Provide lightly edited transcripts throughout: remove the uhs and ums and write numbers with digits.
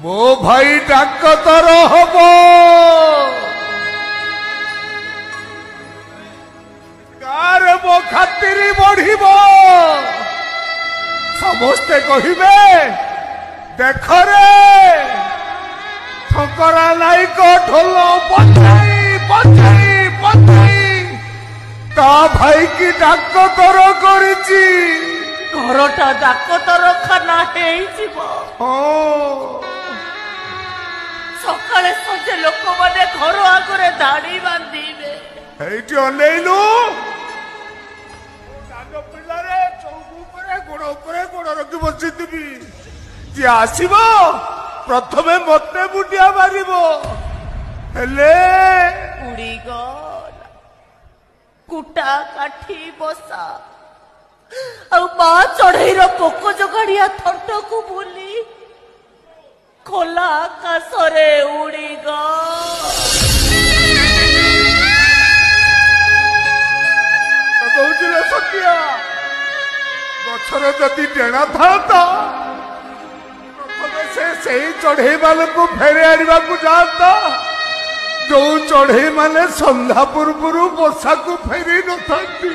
मो भाई डाकतर हम गार मो खातिर बढ़ समस्ते कहे देख रे ठकरा नायक ढोल बजाई बजाई बजाई ता भाई की डाकतर करिछि घरटा डाकतर खाना सकाଳେ ସଞ୍ଜେ ଲୋକମାନେ ଘର ଆଗରେ ଧାଡ଼ି ବାନ୍ଧିବେ ଏଇଠି ଅନେଇଲୁ ସାନ ପିଲାରେ ଚୌକି ଉପରେ ଗୋଡ଼ ରଖି ବସିଥିବି ଯିଏ ଆସିବ ପ୍ରଥମେ ମତେ ବୁଟିଆ ମାରିବ ହେଲେ ଉଡ଼ିଗଲା କୁଟା କାଠି ବସା ଆଉ ମା ଚଢ଼େଇର ପୋକ ଜଗାଡ଼ିଆ ଥଣ୍ଟକୁ ବୁଲି ଖୋଲା ଆକାଶରେ ଉଡ଼ିଗଲା କହୁଥିଲେ ସତ୍ୟା ଗଛର ଯଦି ଡେଣା ଥାନ୍ତା ପ୍ରଥମେ ସେ ସେଇ ଚଢ଼େଇ ମାନଙ୍କୁ ଫେରି ଆଣିବାକୁ ଯାଆନ୍ତା ଯୋଉ ଚଢ଼େଇ ମାନେ ସନ୍ଧ୍ୟା ପୂର୍ବରୁ ବସାକୁ ଫେରି ନଥାନ୍ତି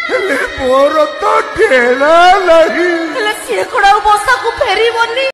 ହେଲେ ମୋର ତ ଡେଣା ନାହିଁ ହେଲେ ସିଏ କଣ ଆଉ ବସାକୁ ଫେରିବନି